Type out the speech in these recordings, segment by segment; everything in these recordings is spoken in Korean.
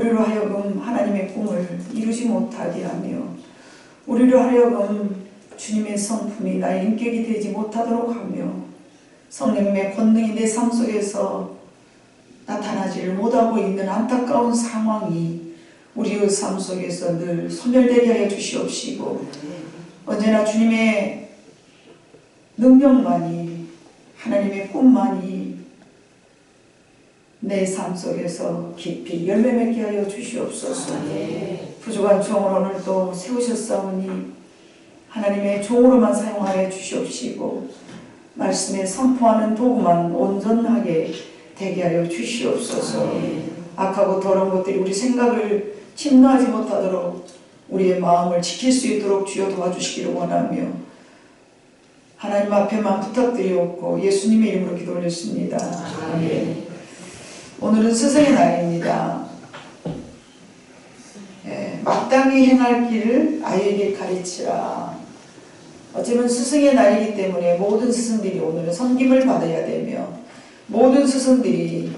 우리로 하여금 하나님의 꿈을 이루지 못하게 하며 우리로 하여금 주님의 성품이 나의 인격이 되지 못하도록 하며 성령님의 권능이 내 삶 속에서 나타나지를 못하고 있는 안타까운 상황이 우리의 삶 속에서 늘 소멸되게 하여 주시옵시고 언제나 주님의 능력만이 하나님의 꿈만이 내 삶 속에서 깊이 열매 맺게 하여 주시옵소서. 부족한 종을 오늘도 세우셨사오니 하나님의 종으로만 사용하여 주시옵시고 말씀에 선포하는 도구만 온전하게 되게 하여 주시옵소서. 악하고 더러운 것들이 우리 생각을 침노하지 못하도록 우리의 마음을 지킬 수 있도록 주여 도와주시기를 원하며 하나님 앞에만 부탁드리옵고 예수님의 이름으로 기도 올렸습니다. 아멘. 오늘은 스승의 날입니다. 마땅히 행할 길을 아이에게 가르치라. 어쩌면 스승의 날이기 때문에 모든 스승들이 오늘은 섬김을 받아야 되며 모든 스승들이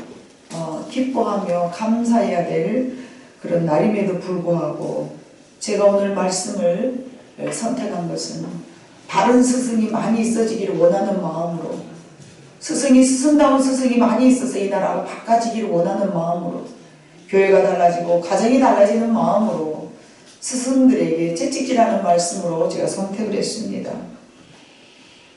기뻐하며 감사해야 될 그런 날임에도 불구하고 제가 오늘 말씀을 선택한 것은 바른 스승이 많이 있어지기를 원하는 마음으로 스승다운 스승이 많이 있어서 이 나라가 바꿔지기를 원하는 마음으로 교회가 달라지고 가정이 달라지는 마음으로 스승들에게 채찍질하는 말씀으로 제가 선택을 했습니다.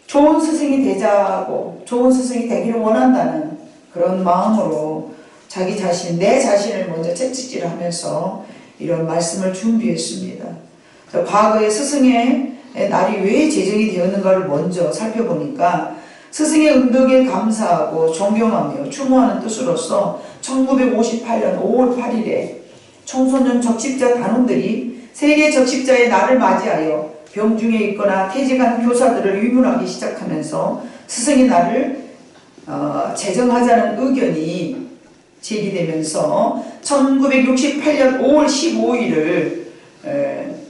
좋은 스승이 되자고 좋은 스승이 되기를 원한다는 그런 마음으로 자기 자신, 내 자신을 먼저 채찍질하면서 이런 말씀을 준비했습니다. 과거에 스승의 날이 왜 제정이 되었는가를 먼저 살펴보니까 스승의 은덕에 감사하고 존경하며 추모하는 뜻으로서 1958년 5월 8일에 청소년 적십자 단원들이 세계 적십자의 날을 맞이하여 병중에 있거나 퇴직한 교사들을 위문하기 시작하면서 스승의 날을 제정하자는 의견이 제기되면서 1968년 5월 15일을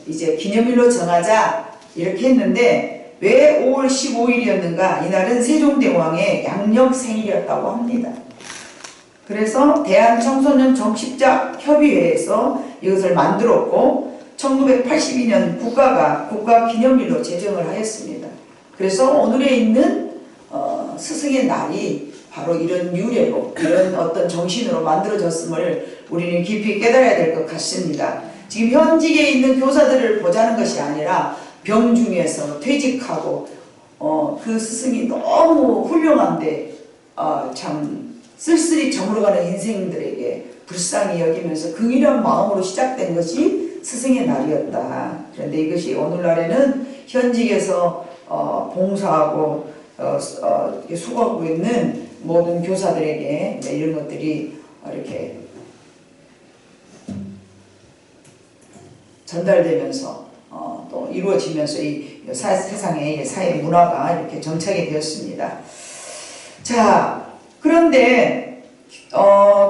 이제 기념일로 정하자 이렇게 했는데 왜 5월 15일이었는가? 이날은 세종대왕의 양력 생일이었다고 합니다. 그래서 대한청소년 적십자 협의회에서 이것을 만들었고 1982년 국가가 국가기념일로 제정을 하였습니다. 그래서 오늘에 있는 스승의 날이 바로 이런 유래로 이런 어떤 정신으로 만들어졌음을 우리는 깊이 깨달아야 될 것 같습니다. 지금 현직에 있는 교사들을 보자는 것이 아니라 병중에서 퇴직하고 그 스승이 너무 훌륭한데 참 쓸쓸히 저물어가는 인생들에게 불쌍히 여기면서 긍휼한 마음으로 시작된 것이 스승의 날이었다. 그런데 이것이 오늘날에는 현직에서 봉사하고 수고하고 있는 모든 교사들에게 이런 것들이 이렇게 전달되면서 또 이루어지면서 이 세상의 사회 문화가 이렇게 정착이 되었습니다. 자, 그런데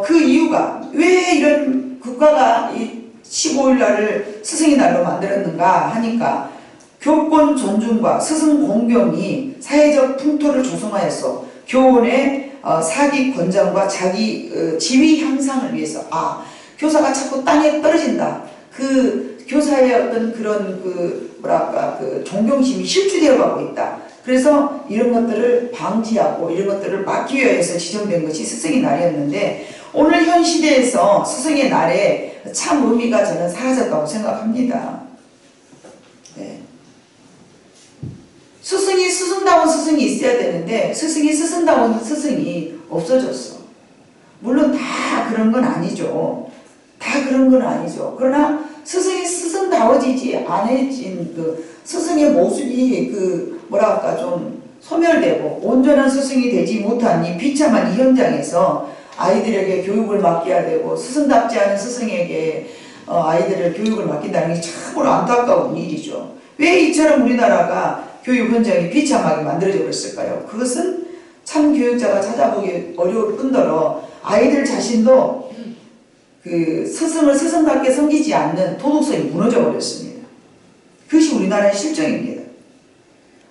그 이유가 왜 이런 국가가 이 15일 날을 스승의 날로 만들었는가 하니까 교권 존중과 스승 공경이 사회적 풍토를 조성하여서 교원의 사기 권장과 자기 지위 향상을 위해서 교사가 자꾸 땅에 떨어진다. 그 교사의 어떤 그런 그 존경심이 실추되어 가고 있다. 그래서 이런 것들을 방지하고 이런 것들을 막기 위해서 지정된 것이 스승의 날이었는데 오늘 현 시대에서 스승의 날에 참 의미가 저는 사라졌다고 생각합니다. 네. 스승이 스승다운 스승이 있어야 되는데 스승이 스승다운 스승이 없어졌어. 물론 다 그런 건 아니죠. 다 그런 건 아니죠. 그러나 스승이 스승다워지지 않아진 그 스승의 모습이 좀 소멸되고 온전한 스승이 되지 못한 이 비참한 이 현장에서 아이들에게 교육을 맡겨야 되고 스승답지 않은 스승에게 아이들을 교육을 맡긴다는 게 참으로 안타까운 일이죠. 왜 이처럼 우리나라가 교육 현장이 비참하게 만들어져 버렸을까요? 그것은 참 교육자가 찾아보기 어려울 뿐더러 아이들 자신도 그 스승을 스승답게 섬기지 않는 도덕성이 무너져 버렸습니다. 그것이 우리나라의 실정입니다.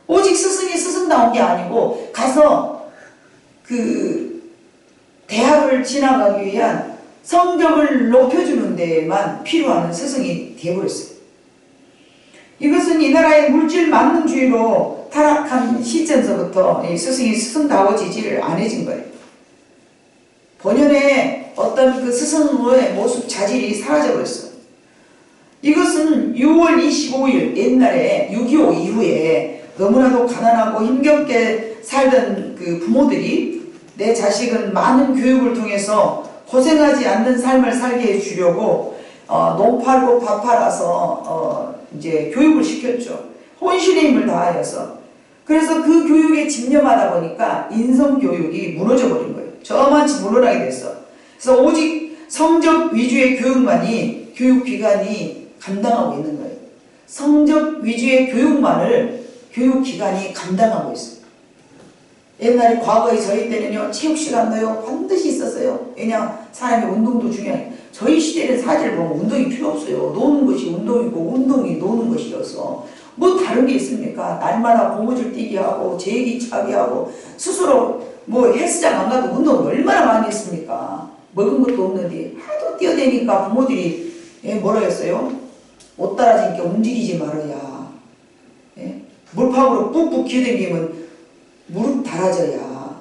오직 스승이 스승다운 게 아니고 가서 그 대학을 지나가기 위한 성적을 높여주는 데에만 필요한 스승이 되어버렸어요. 이것은 이 나라의 물질 만능주의로 타락한 시점서부터 이 스승이 스승다워지지를 않아진 거예요. 본연의 어떤 그 스승의 모습 자질이 사라져버렸어요. 이것은 6월 25일 옛날에 6.25 이후에 너무나도 가난하고 힘겹게 살던 그 부모들이 내 자식은 많은 교육을 통해서 고생하지 않는 삶을 살게 해주려고 농 팔고 밥 팔아서 이제 교육을 시켰죠. 혼신의 힘을 다하여서. 그래서 그 교육에 집념하다 보니까 인성교육이 무너져 버린 거예요. 저만치 물러나게 됐어. 그래서 오직 성적 위주의 교육만이 교육기관이 감당하고 있는 거예요. 성적 위주의 교육만을 교육기관이 감당하고 있어요. 옛날에 과거에 저희 때는요, 체육시간도요 반드시 있었어요. 왜냐, 사람의 운동도 중요해요. 저희 시대는 사실 보면 운동이 필요 없어요. 노는 것이 운동이고 운동이 노는 것이어서 뭐 다른 게 있습니까? 날마다 고무줄 뛰기 하고 제기 차기 하고 스스로 뭐 헬스장 안 가도 운동을 얼마나 많이 했습니까? 먹은 것도 없는데 하도 뛰어대니까 부모들이 뭐라 했어요? 못 따라지니까 움직이지 말아야. 물팍으로 꾹꾹 기어다니면 무릎 달아져야.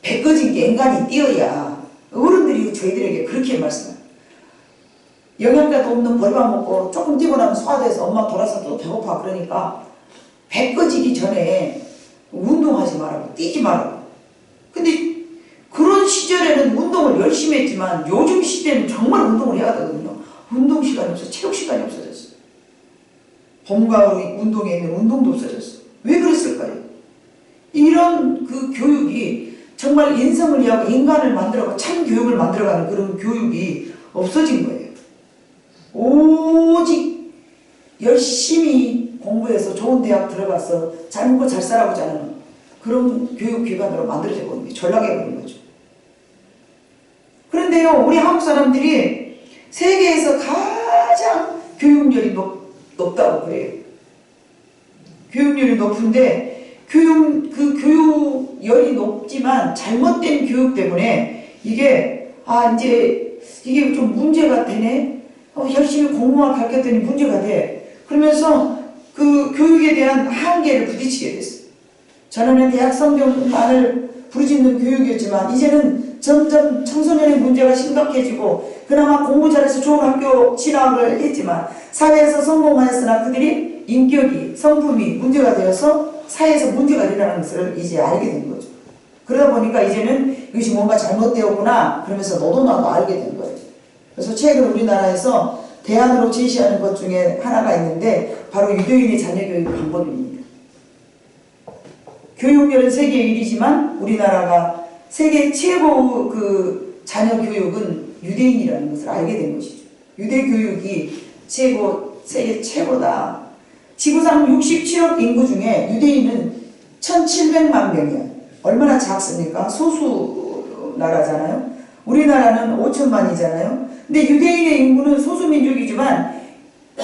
배 꺼진 게 인간이 뛰어야. 어른들이 저희들에게 그렇게 말씀해요. 영양가도 없는 벌밥 먹고 조금 뛰고 나면 소화돼서 엄마 돌아서 또 배고파. 그러니까 배 꺼지기 전에 운동하지 말라고, 뛰지 말라고. 근데 그런 시절에는 운동을 열심히 했지만 요즘 시대는 정말 운동을 해야 되거든요. 운동 시간이 없어. 체육 시간이 없어졌어요. 봄과 운동에 있는 운동도 없어졌어요. 왜 그랬을까요? 이런 그 교육이 정말 인성을 위하고 인간을 만들어가고 참 교육을 만들어가는 그런 교육이 없어진 거예요. 오직 열심히 공부해서 좋은 대학 들어가서 잘 먹고 잘 살아보자 하는 그런 교육기관으로 만들어져 버린 거예요. 전락해버린 거죠. 그런데요, 우리 한국 사람들이 세계에서 가장 교육열이 높다고 그래요. 교육열이 높은데 교육열이 높지만 잘못된 교육 때문에 이게 이게 좀 문제가 되네. 열심히 공부만 가르쳤더니 문제가 돼. 그러면서 그 교육에 대한 한계를 부딪히게 됐어요. 전에는 대학 성적만을 부르짖는 교육이었지만 이제는 점점 청소년의 문제가 심각해지고 그나마 공부 잘해서 좋은 학교 진학을 했지만 사회에서 성공하였으나 그들이 인격이, 성품이 문제가 되어서 사회에서 문제가 일어나는 것을 이제 알게 된 거죠. 그러다 보니까 이제는 이것이 뭔가 잘못되었구나 그러면서 너도 나도 알게 된 거예요. 그래서 최근 우리나라에서 대안으로 제시하는 것 중에 하나가 있는데 바로 유대인의 자녀교육 방법입니다. 교육열은 세계 1위지만 우리나라가 세계 최고 그 자녀교육은 유대인이라는 것을 알게 된 것이죠. 유대교육이 세계 최고다. 지구상 67억 인구 중에 유대인은 1700만 명이야. 얼마나 작습니까? 소수 나라잖아요. 우리나라는 5천만이잖아요. 근데 유대인의 인구는 소수민족이지만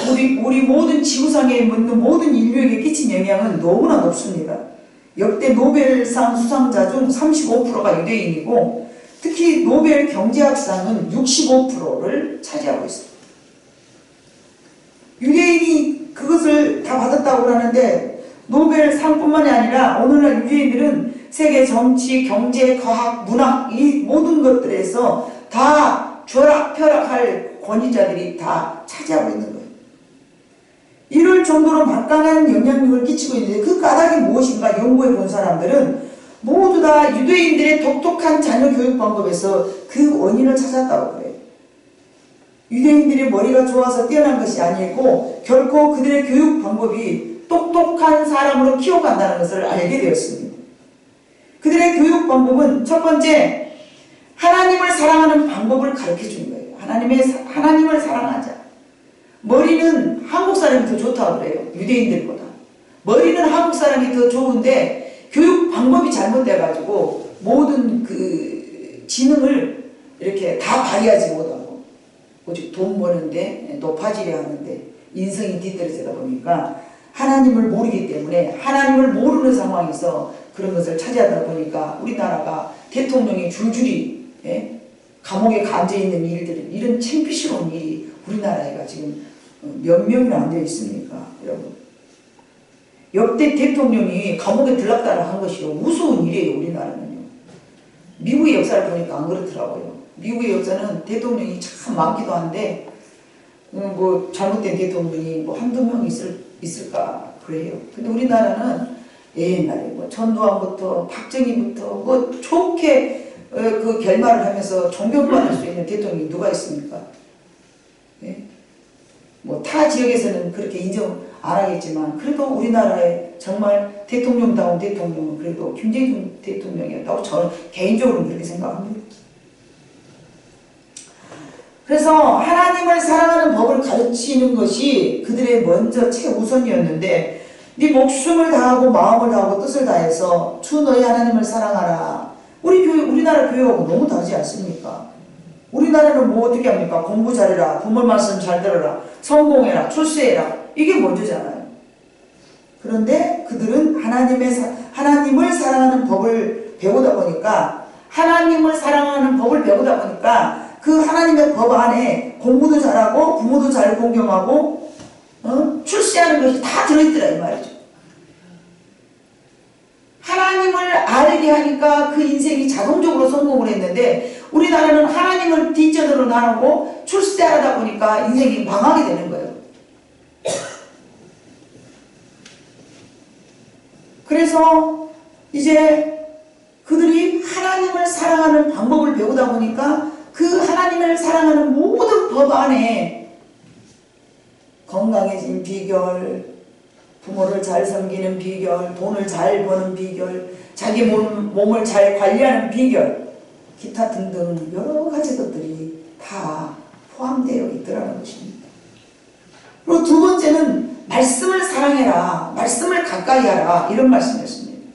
우리 모든 지구상에 있는 모든 인류에게 끼친 영향은 너무나 높습니다. 역대 노벨상 수상자 중 35%가 유대인이고 특히 노벨 경제학상은 65%를 차지하고 있습니다. 유대인이 그것을 다 받았다고 하는데 노벨상뿐만이 아니라 오늘날 유대인들은 세계 정치, 경제, 과학, 문학 이 모든 것들에서 다 벼락할 권위자들이 다 차지하고 있는 거예요. 이럴 정도로 막강한 영향력을 끼치고 있는데 그 까닭이 무엇인가 연구해 본 사람들은 모두 다 유대인들의 독특한 자녀 교육 방법에서 그 원인을 찾았다고 그래요. 유대인들의 머리가 좋아서 뛰어난 것이 아니고 결코 그들의 교육 방법이 똑똑한 사람으로 키워간다는 것을 알게 되었습니다. 그들의 교육 방법은 첫 번째, 하나님을 사랑하는 방법을 가르쳐 주는 거예요. 하나님을 사랑하자. 머리는 한국 사람이 더 좋다고 그래요. 유대인들보다. 머리는 한국 사람이 더 좋은데 교육 방법이 잘못돼가지고 모든 그 지능을 이렇게 다 발휘하지 못하고 오직 돈 버는데 높아지려 하는데 인성이 뒤떨어지다 보니까 하나님을 모르기 때문에 하나님을 모르는 상황에서 그런 것을 차지하다 보니까 우리나라가 대통령이 줄줄이 감옥에 감져 있는 일들은 이런 창피스러운 일이 우리나라에가 지금 몇 명이나 안 되어 있습니까, 여러분? 역대 대통령이 감옥에 들락달락 한 것이 우스운 일이에요, 우리나라는요. 미국의 역사를 보니까 안 그렇더라고요. 미국의 역사는 대통령이 참 많기도 한데, 뭐 잘못된 대통령이 뭐 한두 명 있을까 그래요. 근데 우리나라는 옛날에 뭐 전두환부터 박정희부터 뭐 좋게 그 결말을 하면서 존경받을 수 있는 대통령이 누가 있습니까? 예? 뭐 타 지역에서는 그렇게 인정 안 하겠지만 그래도 우리나라의 정말 대통령다운 대통령은 그래도 김대중 대통령이었다고 저는 개인적으로 그렇게 생각합니다. 그래서 하나님을 사랑하는 법을 가르치는 것이 그들의 먼저 최우선이었는데 네 목숨을 다하고 마음을 다하고 뜻을 다해서 주 너희 하나님을 사랑하라. 우리나라 교육하고 너무 다르지 않습니까? 우리나라는 뭐 어떻게 합니까? 공부 잘해라, 부모 말씀 잘 들어라, 성공해라, 출세해라. 이게 먼저잖아요. 그런데 그들은 하나님을 사랑하는 법을 배우다 보니까 그 하나님의 법 안에 공부도 잘하고 부모도 잘 공경하고 출세하는 것이 다 들어있더라 이 말이죠. 하나님을 알게 하니까 그 인생이 자동적으로 성공을 했는데 우리나라는 하나님을 뒷전으로 나누고 출세하다 보니까 인생이 망하게 되는 거예요. 그래서 이제 그들이 하나님을 사랑하는 방법을 배우다 보니까 그 하나님을 사랑하는 모든 법 안에 건강해진 비결, 부모를 잘 섬기는 비결, 돈을 잘 버는 비결, 자기 몸을 잘 관리하는 비결, 기타 등등 여러 가지 것들이 다 포함되어 있더라는 것입니다. 그리고 두 번째는 말씀을 사랑해라, 말씀을 가까이 하라 이런 말씀이었습니다.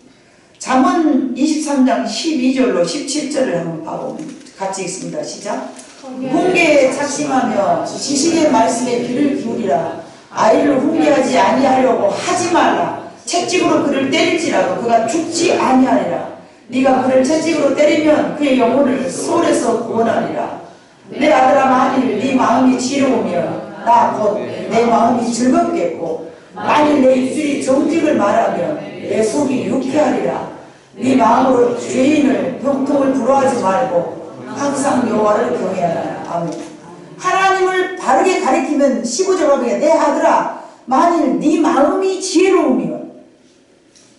잠언 23장 12절로 17절을 한번 봐보면 같이 읽습니다. 시작. 훈계에 착심하며 지식의 말씀에 귀를 기울이라. 아이를 훈계하지 아니하려고 하지 말라. 채찍으로 그를 때릴지라도 그가 죽지 아니하리라. 네가 그를 채찍으로 때리면 그의 영혼을 소울에서 구원하리라. 내 아들아 만일 네 마음이 지혜로우면 나 곧 내 마음이 즐겁겠고 만일 내 입술이 정직을 말하면 내 속이 유쾌하리라. 네 마음으로 죄인을 형통을 부러워하지 말고 항상 여호와를 경외하라. 아멘. 하나님을 바르게 가리키면 15절 보면 내 아들아 만일 네 마음이 지혜로우면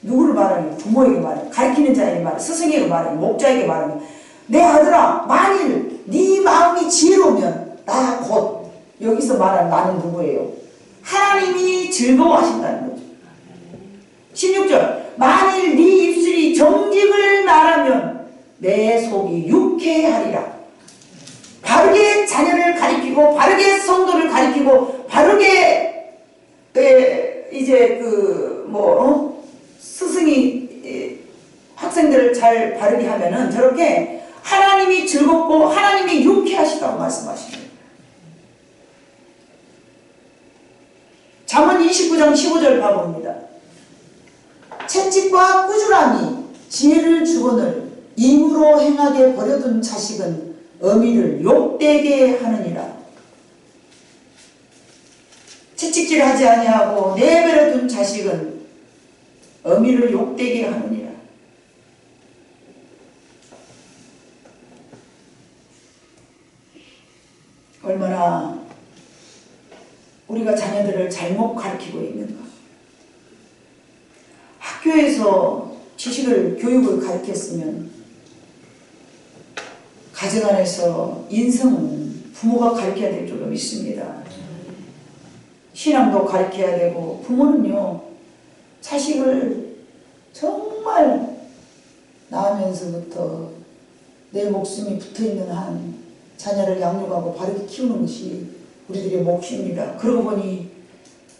누구를 말하는 부모에게 말하는 가리키는 자에게 말하는 스승에게 말하는 목자에게 말하는 내 아들아 만일 네 마음이 지혜로우면 나 곧 여기서 말하는 나는 누구예요? 하나님이 즐거워하신다는 거죠. 16절 만일 네 입술이 정직을 말하면 내 속이 유쾌하리라. 바르게 자녀를 가리키고 바르게 성도를 가리키고 바르게 이제 스승이 학생들을 잘 바르게 하면은 저렇게 하나님이 즐겁고 하나님이 유쾌하시다고 말씀하십니다. 잠언 29장 15절 봐봅니다. 채찍과 꾸지람이 지혜를 주거늘 임으로 행하게 버려둔 자식은 어미를 욕되게 하느니라. 채찍질 하지 아니하고 내버려둔 자식은 어미를 욕되게 하느니라. 얼마나 우리가 자녀들을 잘못 가르치고 있는가. 학교에서 지식을 교육을 가르쳤으면 가정 안에서 인성은 부모가 가르쳐야 될 줄로 믿습니다. 신앙도 가르쳐야 되고 부모는요 자식을 정말 낳으면서부터 내 목숨이 붙어있는 한 자녀를 양육하고 바르게 키우는 것이 우리들의 몫입니다. 그러고 보니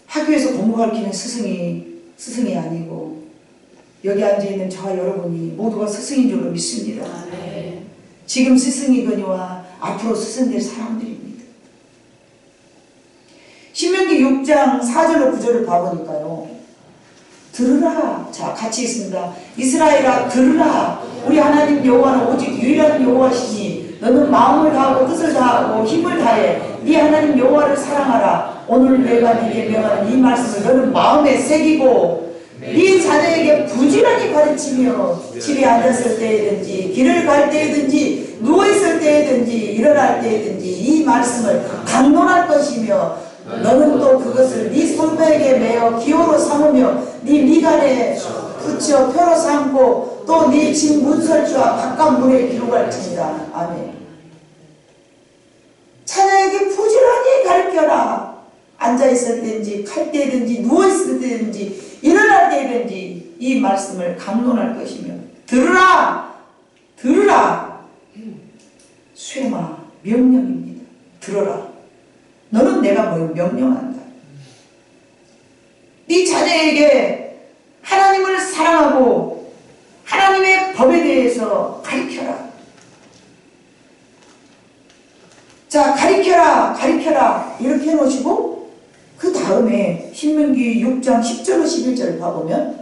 학교에서 공부 가르치는 스승이 아니고 여기 앉아있는 저와 여러분이 모두가 스승인 줄로 믿습니다. 네. 지금 스승이거니와 앞으로 스승될 사람들입니다. 신명기 6장 4절로 9절을 봐보니까요. 들으라. 자, 같이 있습니다. 이스라엘아 들으라. 우리 하나님 여호와는 오직 유일한 여호와시니 너는 마음을 다하고 뜻을 다하고 힘을 다해 네 하나님 여호와를 사랑하라. 오늘 내가 네게 명하는 이 말씀을 너는 마음에 새기고 네 자녀에게 부지런히 가르치며 집에 앉았을 때든지 길을 갈 때든지 누워있을 때든지 일어날 때든지 이 말씀을 강론할 것이며 너는 또 그것을 네 손목에 매어 기호로 삼으며 네 미간에 붙여 표로 삼고 또 네 집 문설주와 바깥 문에 기록할지니라. 아멘. 자녀에게 부지런히 가르쳐라. 앉아있을 때든지 칼 때든지 누워있을 때든지 일어날 때든지 이 말씀을 강론할 것이며 들으라 들으라. 쇠마 명령입니다. 들어라. 너는 내가 명령한다. 네 자녀에게 하나님을 사랑하고 하나님의 법에 대해서 가르쳐라. 자, 가르쳐라 가르쳐라 이렇게 해놓으시고 그 다음에 신명기 6장 10절 11절을 봐보면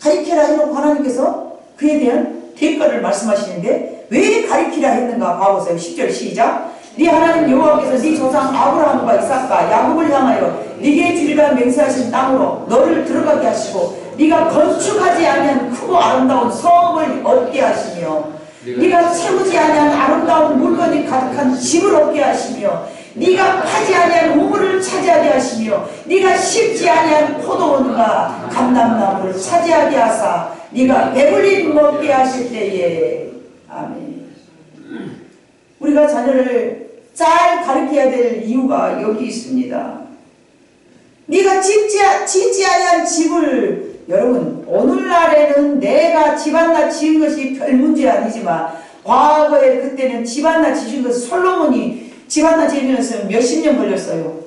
가르쳐라 해놓고 하나님께서 그에 대한 대가를 말씀하시는데 왜 가르치라 했는가 봐보세요. 10절 시작. 네 하나님 여호와께서 네 조상 아브라함과 이삭과 야곱을 향하여 네게 주리라 맹세하신 땅으로 너를 들어가게 하시고 네가 건축하지 아니한 크고 아름다운 성을 얻게 하시며 네가 채우지 아니한 아름다운 물건이 가득한 집을 얻게 하시며 네가 파지 아니한 우물을 차지하게 하시며 네가 심지 아니한 포도원과 감람나무를 차지하게 하사 네가 배불리 먹게 하실 때에. 아멘. 우리가 자녀를 잘 가르쳐야 될 이유가 여기 있습니다. 네가 짓지 아니한 집을, 여러분 오늘날에는 내가 집 하나 지은 것이 별 문제 아니지만 과거에 그때는 집 하나 지은 것은 솔로몬이 집 하나 지으면서 몇십 년 걸렸어요.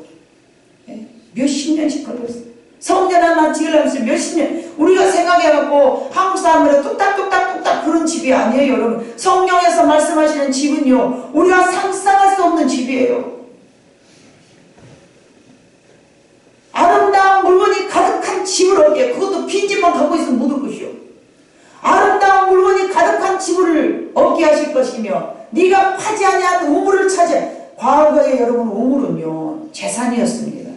몇십 년씩 걸렸어요. 성전 하나 지으려면서 몇십 년. 우리가 생각해갖고 한국 사람들은 뚝딱뚝딱 그런 집이 아니에요. 여러분 성경에서 말씀하시는 집은요 우리가 상상할 수 없는 집이에요. 아름다운 물건이 가득한 집을 얻게, 그것도 빈집만 갖고 있으면 못 올 것이요. 아름다운 물건이 가득한 집을 얻게 하실 것이며 네가 파지 아니한 우물을 차지해. 과거에 여러분 우물은요 재산이었습니다.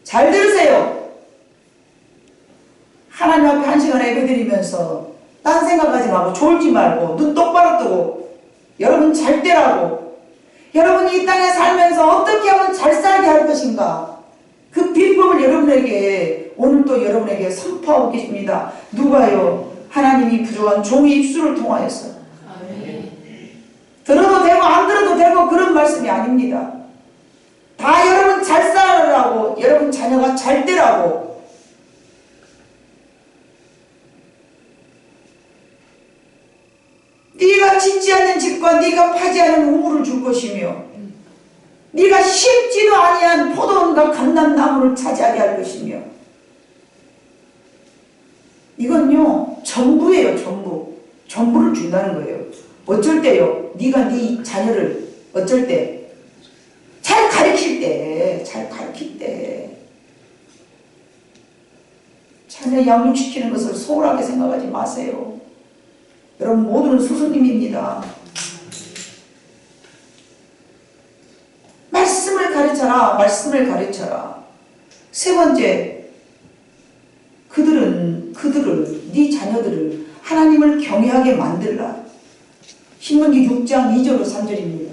잘 들으세요. 하나님 앞에 한 시간 예배드리면서 딴 생각하지 말고 졸지 말고 눈 똑바로 뜨고 여러분 잘 때라고. 여러분이 이 땅에 살면서 어떻게 하면 잘 살게 할 것인가, 그 비법을 여러분에게 오늘 또 여러분에게 선포하고 계십니다. 누가요? 하나님이 부족한 종의 입술을 통하여서. 들어도 되고 안 들어도 되고 그런 말씀이 아닙니다. 다 여러분 잘 살아라고, 여러분 자녀가 잘 되라고. 네가 짓지 않는 집과 네가 파지 않은 우물을 줄 것이며 네가 심지도 아니한 포도원과 감람나무를 차지하게 할 것이며. 이건요 전부예요. 전부를 준다는 거예요. 어쩔 때요 네가 네 자녀를 어쩔 때 잘 가르칠 때 자녀 양육시키는 것을 소홀하게 생각하지 마세요. 여러분 모두는 스승님입니다. 말씀을 가르쳐라. 세 번째, 그들을 네 자녀들을 하나님을 경외하게 만들라. 신명기 6장 2절로 3절입니다.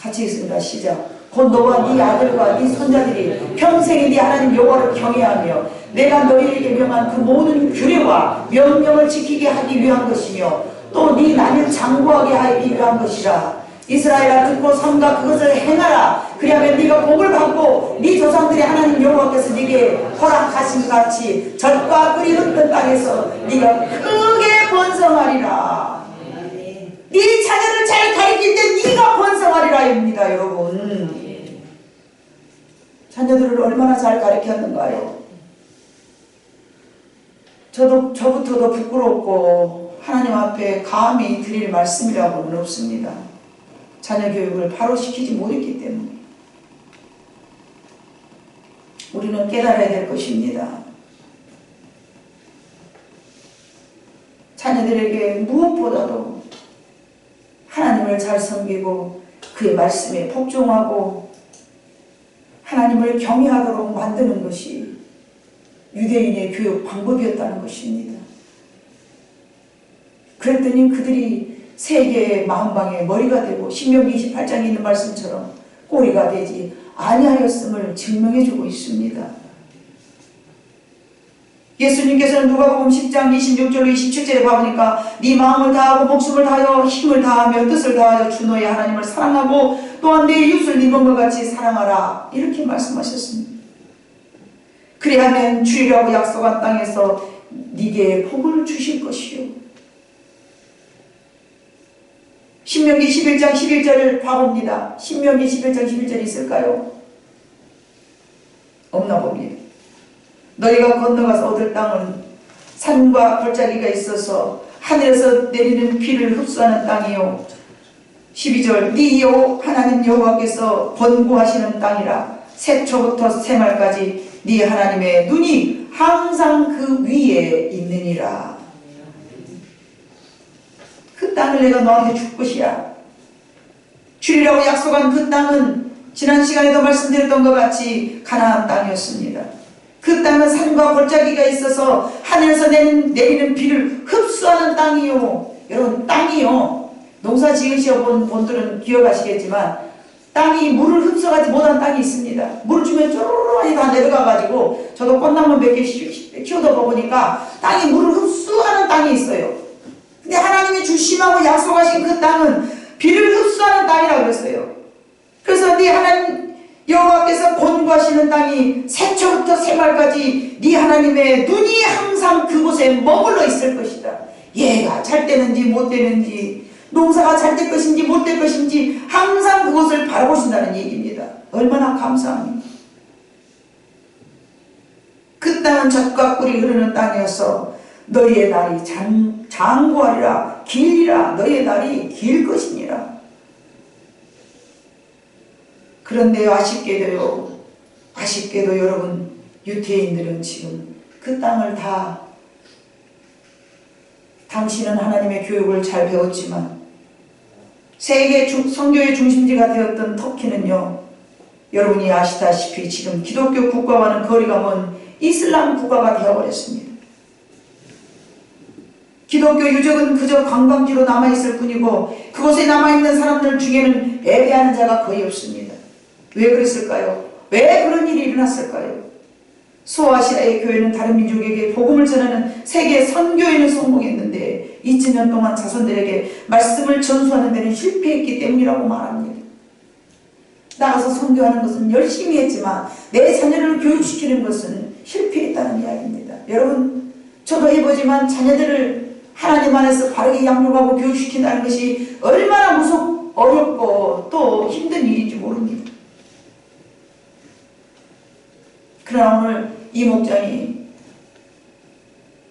같이 읽습니다. 시작. 곧 너와 네 아들과 네 손자들이 평생에 네 하나님 여호와를 경외하며 내가 너희에게 명한 그 모든 규례와 명령을 지키게 하기 위한 것이며 또 네 남을 장구하게 하기 위한 것이라. 이스라엘아 듣고 삼가 그것을 행하라. 그리하면 네가 복을 받고 네 조상들의 하나님 여호와께서 네게 허락하신 같이 젖과 꿀이 흐르는 땅에서 네가 크게 번성하리라. 네 자녀를 잘 가르칠 때 네가 번성하리라입니다. 여러분 자녀들을 얼마나 잘 가르쳤는가요? 저부터도 부끄럽고 하나님 앞에 감히 드릴 말씀이라고는 없습니다. 자녀 교육을 바로 시키지 못했기 때문에. 우리는 깨달아야 될 것입니다. 자녀들에게 무엇보다도 하나님을 잘 섬기고 그의 말씀에 복종하고 하나님을 경외하도록 만드는 것이 유대인의 교육 방법이었다는 것입니다. 그랬더니 그들이 세계의 마음방에 머리가 되고 신명기 28장에 있는 말씀처럼 꼬리가 되지 아니하였음을 증명해주고 있습니다. 예수님께서는 누가복음 10장 26절로 27절에 봐보니까 네 마음을 다하고 목숨을 다하여 힘을 다하며 뜻을 다하여 주 너의 하나님을 사랑하고 또한 내 이웃을 네 몸과 같이 사랑하라 이렇게 말씀하셨습니다. 그리하면 주리라고 약속한 땅에서 네게 복을 주실 것이요. 신명기 11장 11절을 봐봅니다. 신명기 11장 11절이 있을까요? 없나 봅니다. 너희가 건너가서 얻을 땅은 산과 골짜기가 있어서 하늘에서 내리는 비를 흡수하는 땅이요. 12절 네 하나님 여호와께서 번구하시는 땅이라 새초부터 새말까지 네 하나님의 눈이 항상 그 위에 있느니라. 그 땅을 내가 너한테 줄 것이야. 주리라고 약속한 그 땅은 지난 시간에도 말씀드렸던 것 같이 가나안 땅이었습니다. 그 땅은 산과 골짜기가 있어서 하늘에서 내리는 비를 흡수하는 땅이요. 여러분 땅이요. 농사 지으시어 본 분들은 기억하시겠지만 땅이 물을 흡수하지 못한 땅이 있습니다. 물을 주면 쪼르르 다 내려가가지고 저도 꽃나무 몇 개 키우다 보니까 땅이 물을 흡수하는 땅이 있어요. 근데 하나님이 주심하고 약속하신 그 땅은 비를 흡수하는 땅이라고 그랬어요. 그래서 네 하나님 여호와께서 권고하시는 땅이 새초부터 새말까지 네 하나님의 눈이 항상 그곳에 머물러 있을 것이다. 얘가 잘 되는지 못 되는지 농사가 잘 될 것인지 못 될 것인지 항상 그곳을 바라보신다는 얘기입니다. 얼마나 감사합니까? 그 땅은 젖과 꿀이 흐르는 땅이어서 너희의 날이 장구하리라 길리라 너희의 날이 길 것이니라. 그런데 아쉽게도 여러분 유태인들은 지금 그 땅을 다 당신은 하나님의 교육을 잘 배웠지만 세계 선교의 중심지가 되었던 터키는요, 여러분이 아시다시피 지금 기독교 국가와는 거리가 먼 이슬람 국가가 되어버렸습니다. 기독교 유적은 그저 관광지로 남아있을 뿐이고 그곳에 남아있는 사람들 중에는 예배하는 자가 거의 없습니다. 왜 그랬을까요? 왜 그런 일이 일어났을까요? 소아시아의 교회는 다른 민족에게 복음을 전하는 세계 선교에는 성공했는데 2000년 동안 자손들에게 말씀을 전수하는 데는 실패했기 때문이라고 말합니다. 나가서 선교하는 것은 열심히 했지만 내 자녀를 교육시키는 것은 실패했다는 이야기입니다. 여러분 저도 해보지만 자녀들을 하나님 안에서 바르게 양육하고 교육시킨다는 것이 얼마나 어렵고 또 힘든 일인지 모릅니다. 그러나 오늘 이 목장이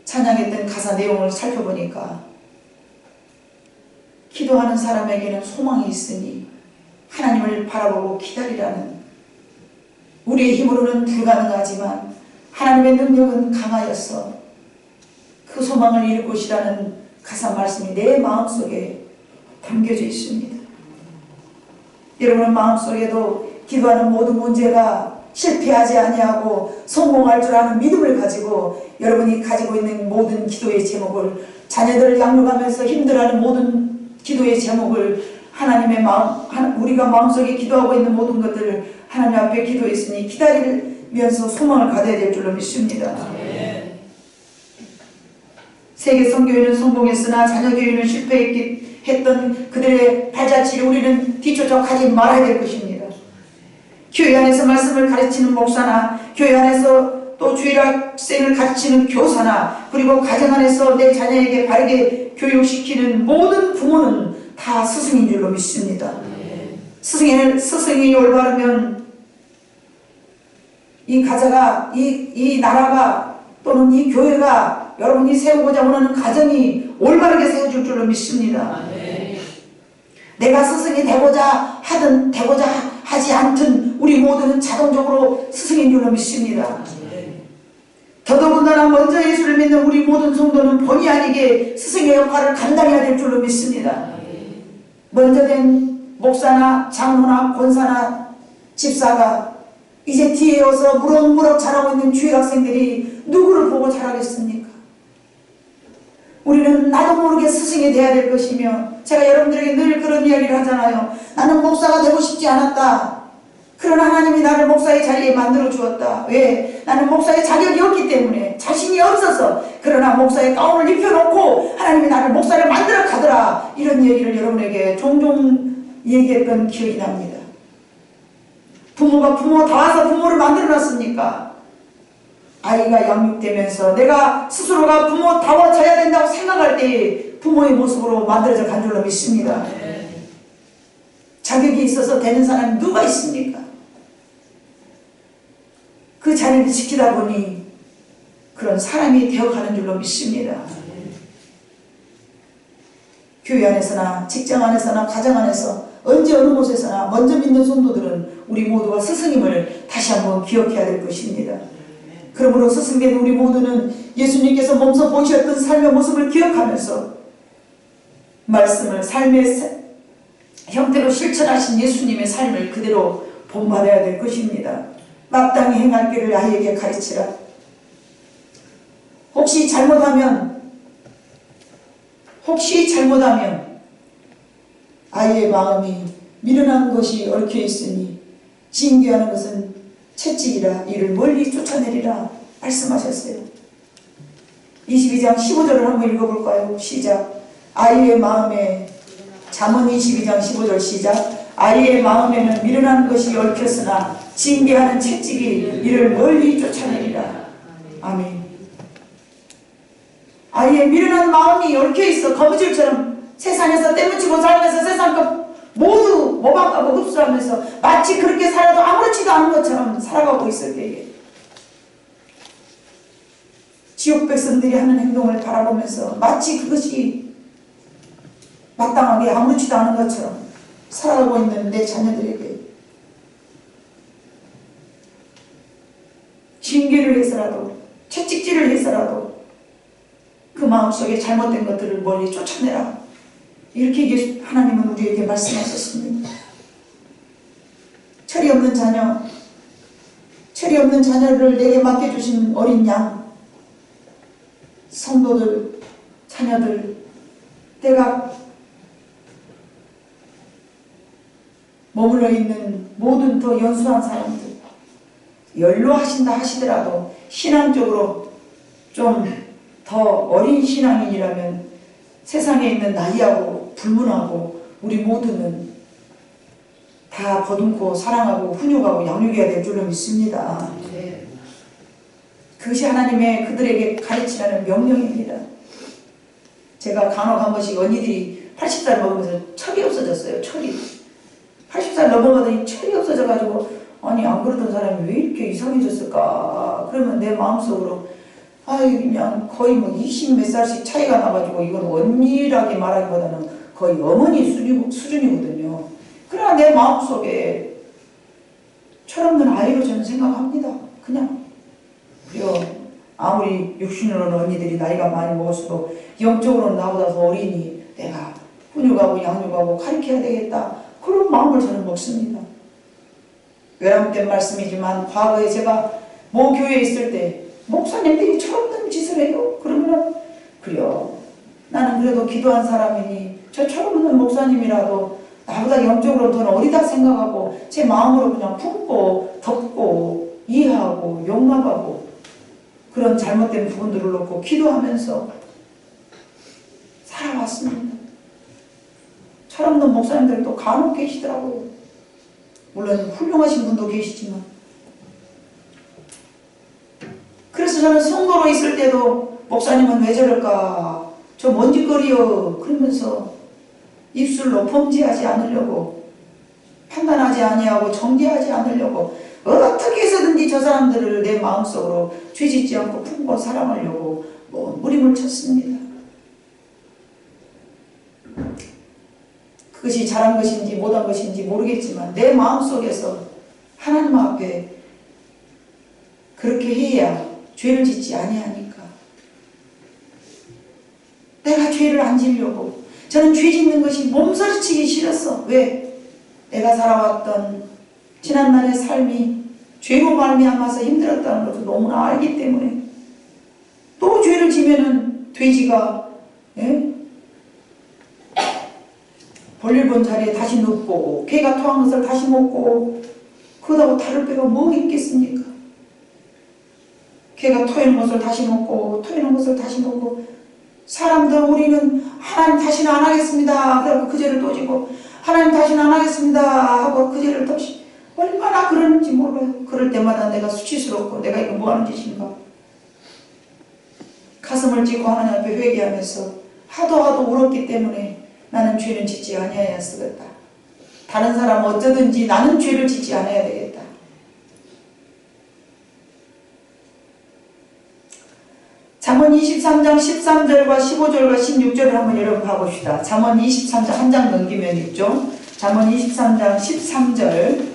찬양했던 가사 내용을 살펴보니까 기도하는 사람에게는 소망이 있으니 하나님을 바라보고 기다리라는, 우리의 힘으로는 불가능하지만 하나님의 능력은 강하여서 그 소망을 이룰 것이라는 가사 말씀이 내 마음속에 담겨져 있습니다. 여러분의 마음속에도 기도하는 모든 문제가 실패하지 아니하고 성공할 줄 아는 믿음을 가지고 여러분이 가지고 있는 모든 기도의 제목을, 자녀들을 양육하면서 힘들어하는 모든 기도의 제목을 하나님의 우리가 마음속에 기도하고 있는 모든 것들을 하나님 앞에 기도했으니 기다리면서 소망을 가져야 될 줄로 믿습니다. 세계 선교회는 성공했으나 자녀 교육은 실패했던 그들의 발자취를 우리는 뒤쫓아 가지 말아야 될 것입니다. 교회 안에서 말씀을 가르치는 목사나 교회 안에서 또 주일학생을 가르치는 교사나 그리고 가정 안에서 내 자녀에게 바르게 교육시키는 모든 부모는 다 스승인 줄로 믿습니다. 스승이 올바르면 이 가자가 이 나라가 또는 이 교회가 여러분이 세우고자 원하는 가정이 올바르게 세워질 줄로 믿습니다. 내가 스승이 되고자 하지 않든 우리 모두는 자동적으로 스승인 줄로 믿습니다. 더더군다나 먼저 예수를 믿는 우리 모든 성도는 본의 아니게 스승의 역할을 감당해야 될 줄로 믿습니다. 먼저 된 목사나 장로나 권사나 집사가 이제 뒤에 와서 무럭무럭 자라고 있는 주일 학생들이 누구를 보고 자라겠습니까? 우리는 나도 모르게 스승이 돼야 될 것이며, 제가 여러분들에게 늘 그런 이야기를 하잖아요. 나는 목사가 되고 싶지 않았다. 그러나 하나님이 나를 목사의 자리에 만들어 주었다. 왜? 나는 목사의 자격이 없기 때문에, 자신이 없어서. 그러나 목사의 가운을 입혀놓고 하나님이 나를 목사를 만들어 가더라. 이런 얘기를 여러분에게 종종 얘기했던 기억이 납니다. 부모가 부모 다 와서 부모를 만들어 놨습니까? 아이가 양육되면서 내가 스스로가 부모다워져야 된다고 생각할 때 부모의 모습으로 만들어져 간 줄로 믿습니다. 자격이 있어서 되는 사람이 누가 있습니까? 그 자리를 지키다 보니 그런 사람이 되어가는 줄로 믿습니다. 교회 안에서나 직장 안에서나 가정 안에서 언제 어느 곳에서나 먼저 믿는 성도들은 우리 모두가 스승임을 다시 한번 기억해야 될 것입니다. 그러므로 스승된 우리 모두는 예수님께서 몸소 보이셨던 삶의 모습을 기억하면서 말씀을 삶의 형태로 실천하신 예수님의 삶을 그대로 본받아야 될 것입니다. 마땅히 행할 길을 아이에게 가르치라. 혹시 잘못하면 아이의 마음이 미련한 것이 얽혀 있으니 징계하는 것은 채찍이라 이를 멀리 쫓아내리라 말씀하셨어요. 22장 15절을 한번 읽어볼까요? 시작. 아이의 마음에, 잠언 22장 15절 시작. 아이의 마음에는 미련한 것이 얽혔으나 징계하는 채찍이 이를 멀리 쫓아내리라. 아멘. 아이의 미련한 마음이 얽혀있어 거무줄처럼 세상에서 때묻히고 살면서 세상 것 모두 모방하고 흡수하면서 마치 그렇게 살아도 아무렇지도 않은 것처럼 살아가고 있을 때에 지옥 백성들이 하는 행동을 바라보면서 마치 그것이 마땅하게 아무렇지도 않은 것처럼 살아가고 있는 내 자녀들에게 징계를 해서라도 채찍질을 해서라도 그 마음속에 잘못된 것들을 멀리 쫓아내라. 이렇게 하나님은 우리에게 말씀하셨습니다. 철이 없는 자녀를 내게 맡겨주신 어린 양, 성도들, 자녀들, 때가 머물러 있는 모든 더 연수한 사람들, 연로하신다 하시더라도 신앙적으로 좀 더 어린 신앙인이라면 세상에 있는 나이하고 불문하고 우리 모두는 다 거듭고 사랑하고 훈육하고 양육해야 될 줄로 믿습니다. 그것이 하나님의 그들에게 가르치라는 명령입니다. 제가 간혹 한 번씩 언니들이 80살 먹으면서 철이 없어졌어요. 철이 80살 넘어가더니 철이 없어져가지고 아니 안 그러던 사람이 왜 이렇게 이상해졌을까. 그러면 내 마음속으로 아이 그냥 거의 뭐 20 몇 살씩 차이가 나가지고 이건 언니라게 말하기보다는 거의 어머니 수준이거든요. 그러나 내 마음속에 철없는 아이로 저는 생각합니다. 그냥 그래요. 아무리 육신으로는 언니들이 나이가 많이 먹었어도 영적으로는 나보다 더 어리니 내가 훈육하고 양육하고 가르쳐야 되겠다. 그런 마음을 저는 먹습니다. 외람된 말씀이지만 과거에 제가 모 교회에 있을 때 목사님들이 철없는 짓을 해요. 그러면 그래요. 나는 그래도 기도한 사람이니 저 철없는 목사님이라도 나보다 영적으로 더 어리다 생각하고 제 마음으로 그냥 품고 덮고 이해하고 용납하고 그런 잘못된 부분들을 놓고 기도하면서 살아왔습니다. 철없는 목사님들도 간혹 계시더라고요. 물론 훌륭하신 분도 계시지만 그래서 저는 성도로 있을 때도 목사님은 왜 저럴까 저 뭔 짓거리여 그러면서 입술로 범죄하지 않으려고 판단하지 아니하고 정죄하지 않으려고 어떻게 해서든지 저 사람들을 내 마음속으로 죄짓지 않고 품고 사랑하려고 무림을 쳤습니다. 그것이 잘한 것인지 못한 것인지 모르겠지만 내 마음속에서 하나님 앞에 그렇게 해야 죄를 짓지 아니하니까 내가 죄를 안 지으려고 저는 죄 짓는 것이 몸서리치기 싫었어. 왜? 내가 살아왔던 지난날의 삶이 죄로 말미암아서 힘들었다는 것을 너무나 알기 때문에. 또 죄를 지면은 돼지가 볼일 본 자리에 다시 눕고 개가 토한 것을 다시 먹고 그러다고 다를 배가 뭐 있겠습니까? 개가 토해놓은 것을 다시 먹고 토해놓은 것을 다시 먹고 사람들 우리는 하나님 다시는 안 하겠습니다. 그러고 그 죄를 또 지고 하나님 다시는 안 하겠습니다 하고 그 죄를 또 얼마나 그러는지 몰라요. 그럴 때마다 내가 수치스럽고 내가 이거 뭐하는 짓인가. 가슴을 찢고 하나님 앞에 회개하면서 하도 울었기 때문에 나는 죄는 짓지 아니하야 쓰겠다. 다른 사람 어쩌든지 나는 죄를 짓지 않아야 되겠다. 잠언 23장 13절과 15절과 16절을 한번 여러분 봐봅시다. 잠언 23장 한 장 넘기면 있죠. 잠언 23장 13절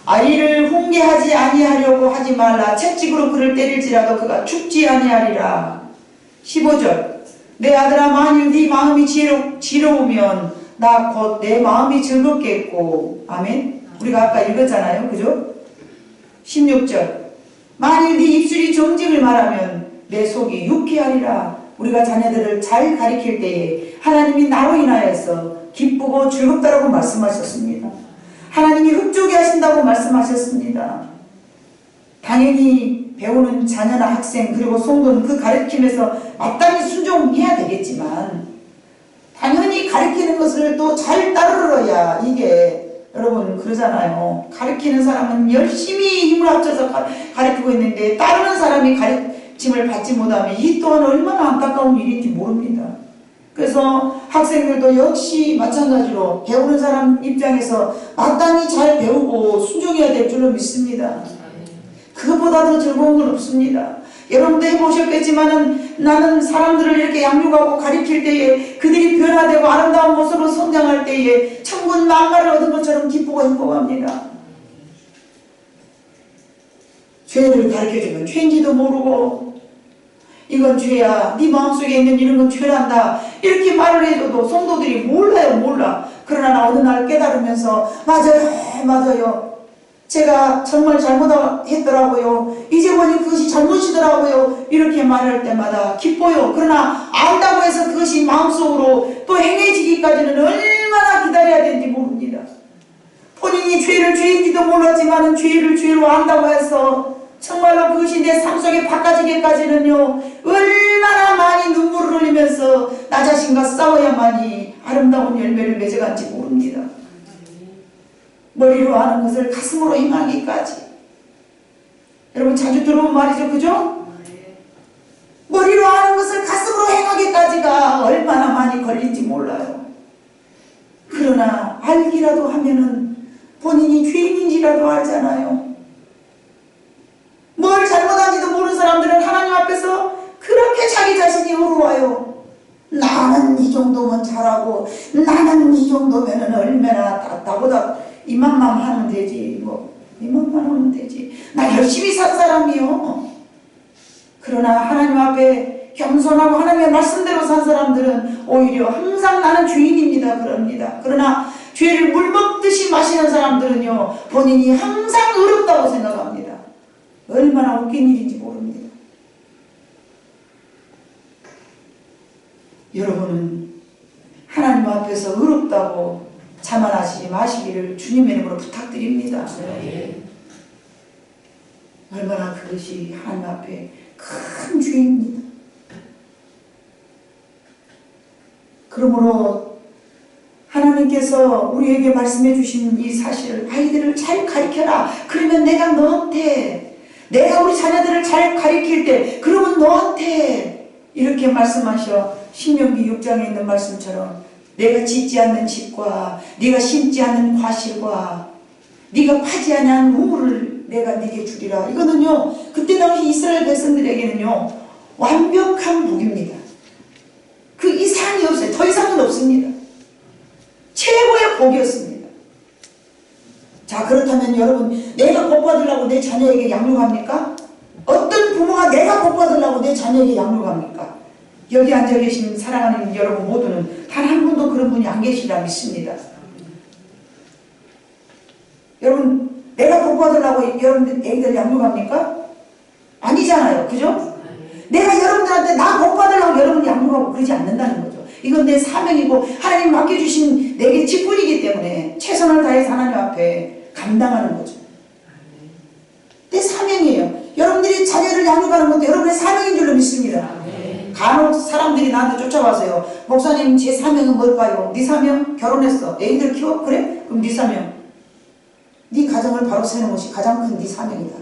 아이를 훈계하지 아니하려고 하지 말라. 채찍으로 그를 때릴지라도 그가 죽지 아니하리라. 15절 내 아들아 만일 네 마음이 지러우면 나 곧 내 마음이 즐겁겠고. 아멘. 우리가 아까 읽었잖아요. 그죠? 16절 만일 네 입술이 정직을 말하면 내 속이 유쾌하리라. 우리가 자녀들을 잘 가리킬 때에 하나님이 나로 인하여서 기쁘고 즐겁다라고 말씀하셨습니다. 하나님이 흡족해 하신다고 말씀하셨습니다. 당연히 배우는 자녀나 학생 그리고 성도는 그 가르침에서 마땅히 순종해야 되겠지만 당연히 가르치는 것을 또 잘 따르러야 이게 여러분 그러잖아요. 가르치는 사람은 열심히 힘을 합쳐서 가르치고 있는데 따르는 사람이 가르침을 받지 못하면 이 또한 얼마나 안타까운 일인지 모릅니다. 그래서 학생들도 역시 마찬가지로 배우는 사람 입장에서 마땅히 잘 배우고 순종해야 될 줄로 믿습니다. 그보다 더 즐거운 건 없습니다. 여러분도 해보셨겠지만은 나는 사람들을 이렇게 양육하고 가르칠 때에 그들이 변화되고 아름다운 모습으로 성장할 때에 천군 만마를 얻은 것처럼 기쁘고 행복합니다. 죄를 가르쳐주면 죄인지도 모르고 이건 죄야, 네 마음속에 있는 이런 건 죄란다 이렇게 말을 해줘도 성도들이 몰라. 그러나 어느 날 깨달으면서 맞아요 제가 정말 잘못했더라고요. 이제 보니 그것이 잘못이더라고요. 이렇게 말할 때마다 기뻐요. 그러나 안다고 해서 그것이 마음속으로 또 행해지기까지는 얼마나 기다려야 되는지 모릅니다. 본인이 죄를 죄인지도 몰랐지만 죄를 죄로 안다고 해서 정말로 그것이 내 삶 속에 바꿔지기까지는요 얼마나 많이 눈물을 흘리면서 나 자신과 싸워야만이 아름다운 열매를 맺어간지 모릅니다. 머리로 하는 것을 가슴으로 행하기까지. 여러분 자주 들어본 말이죠. 그죠? 머리로 하는 것을 가슴으로 행하기까지가 얼마나 많이 걸린지 몰라요. 그러나 알기라도 하면은 본인이 죄인인지라도 알잖아요. 뭘 잘못한지도 모르는 사람들은 하나님 앞에서 그렇게 자기 자신이 의로워요. 나는 이 정도면 잘하고 나는 이 정도면 얼마나 나보다 이만만 하면 되지 이만만 하면 되지 나 열심히 산 사람이요. 그러나 하나님 앞에 겸손하고 하나님의 말씀대로 산 사람들은 오히려 항상 나는 죄인입니다 그럽니다. 그러나 죄를 물먹듯이 마시는 사람들은요 본인이 항상 의롭다고 생각합니다. 얼마나 웃긴 일인지 모릅니다. 여러분은 하나님 앞에서 의롭다고 자만하시지 마시기를 주님의 이름으로 부탁드립니다. 네. 얼마나 그것이 하나님 앞에 큰 죄입니다. 그러므로 하나님께서 우리에게 말씀해 주신 이 사실을 아이들을 잘 가르쳐라. 그러면 내가 우리 자녀들을 잘 가르칠 때 그러면 너한테 이렇게 말씀하셔. 신명기 6장에 있는 말씀처럼 내가 짓지 않는 집과 네가 심지 않는 과실과 네가 파지 않은 우물을 내가 네게 주리라. 이거는요 그때 당시 이스라엘 백성들에게는요 완벽한 복입니다. 그 이상이 없어요. 더 이상은 없습니다. 최고의 복이었습니다. 자 그렇다면 여러분 내가 복 받으려고 내 자녀에게 양육합니까? 어떤 부모가 내가 복 받으려고 내 자녀에게 양육합니까? 여기 앉아 계신 사랑하는 여러분 모두는 단 한 분도 그런 분이 안 계시리라 믿습니다. 여러분, 내가 복 받으려고 여러분 애기들 양육합니까? 아니잖아요. 그죠? 내가 여러분들한테 나 복 받으려고 여러분이 양육하고 그러지 않는다는 거죠. 이건 내 사명이고 하나님 맡겨주신 내게 직분이기 때문에 최선을 다해서 하나님 앞에 감당하는 거죠. 내 사명이에요. 여러분들이 자녀를 양육하는 것도 여러분의 사명인 줄로 믿습니다. 간혹 사람들이 나한테 쫓아와서요. 목사님 제 사명은 뭘까요? 네 사명? 결혼했어. 애기들 키워? 그래? 그럼 네 사명. 네 가정을 바로 세우는 것이 가장 큰 네 사명이다.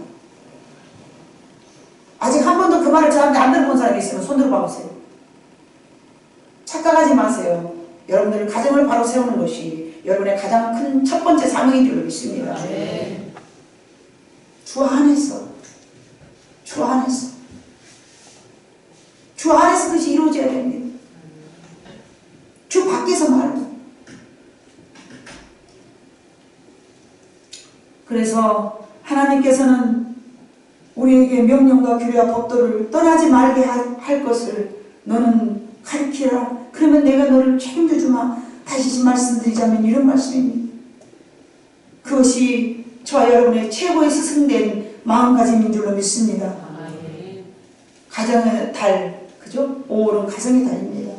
아직 한 번도 그 말을 저한테 안 들어본 사람이 있으면 손 들어 봐보세요. 착각하지 마세요. 여러분들 가정을 바로 세우는 것이 여러분의 가장 큰 첫 번째 사명인 줄로 믿습니다. 주 안에서 주 안에서 주 안에서 그것이 이루어져야 됩니다. 주 밖에서 말고. 그래서 하나님께서는 우리에게 명령과 규례와 법도를 떠나지 말게 할 것을 너는 가르치라. 그러면 내가 너를 책임져주마. 다시 말씀드리자면 이런 말씀입니다. 그것이 저와 여러분의 최고의 스승된 마음가짐인 줄로 믿습니다. 가정의 달, 그죠? 5월은 가정의 달입니다.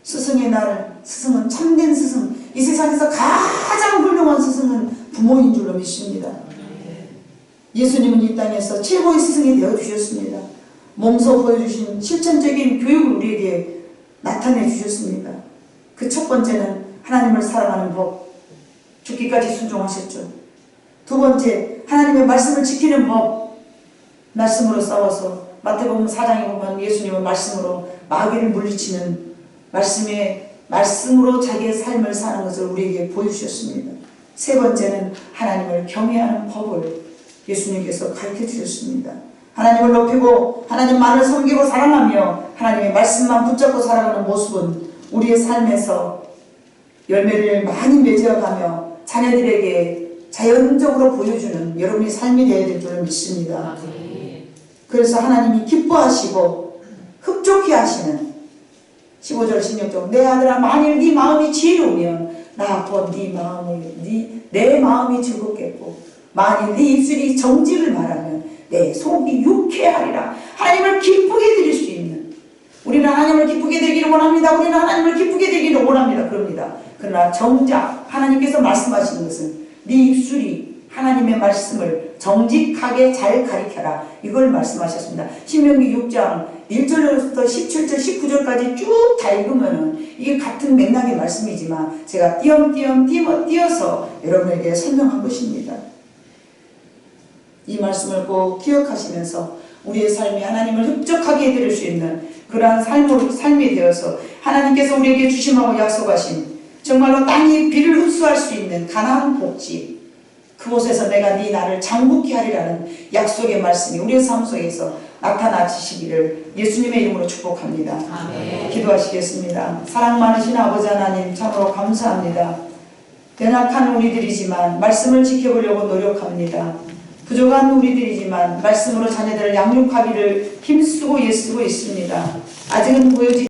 스승의 날, 스승은 참된 스승. 이 세상에서 가장 훌륭한 스승은 부모인 줄로 믿습니다. 예수님은 이 땅에서 최고의 스승이 되어주셨습니다. 몸소 보여주신 실천적인 교육을 우리에게 나타내 주셨습니다. 그 첫 번째는 하나님을 사랑하는 법, 죽기까지 순종하셨죠. 두 번째, 하나님의 말씀을 지키는 법, 말씀으로 싸워서 마태복음 4장에 보면 예수님은 말씀으로 마귀를 물리치는 말씀으로 자기의 삶을 사는 것을 우리에게 보여주셨습니다. 세 번째는 하나님을 경외하는 법을 예수님께서 가르쳐 주셨습니다. 하나님을 높이고 하나님만을 섬기고 사랑하며 하나님의 말씀만 붙잡고 살아가는 모습은 우리의 삶에서 열매를 많이 맺어가며 자녀들에게 자연적으로 보여주는 여러분의 삶이 되어야 될 줄을 믿습니다. 그래서 하나님이 기뻐하시고 흡족해 하시는 15절 16절 내 아들아 만일 네 마음이 지혜로우면 나 곧 내 마음이 즐겁겠고 만일 네 입술이 정직을 말하면 내 속이 유쾌하리라. 하나님을 기쁘게 드릴 수 있는, 우리는 하나님을 기쁘게 되기를 원합니다. 우리는 하나님을 기쁘게 되기를 원합니다. 그럽니다. 그러나 정작 하나님께서 말씀하시는 것은 네 입술이 하나님의 말씀을 정직하게 잘 가리켜라. 이걸 말씀하셨습니다. 신명기 6장 1절부터 17절 19절까지 쭉 다 읽으면은 이게 같은 맥락의 말씀이지만 제가 띄엄띄엄 띄어서 여러분에게 설명한 것입니다. 이 말씀을 꼭 기억하시면서 우리의 삶이 하나님을 흡족하게 해드릴 수 있는 그러한 삶이 되어서 하나님께서 우리에게 주심하고 약속하신 정말로 땅이 비를 흡수할 수 있는 가나안 복지, 그곳에서 내가 네 나를 장국케 하리라는 약속의 말씀이 우리의 삶 속에서 나타나시기를 예수님의 이름으로 축복합니다. 아멘. 기도하시겠습니다. 사랑 많으신 아버지 하나님 참으로 감사합니다. 연약한 우리들이지만 말씀을 지켜보려고 노력합니다. 부족한 우리들이지만 말씀으로 자녀들을 양육하기를 힘쓰고 애쓰고 있습니다. 아직은 보여지지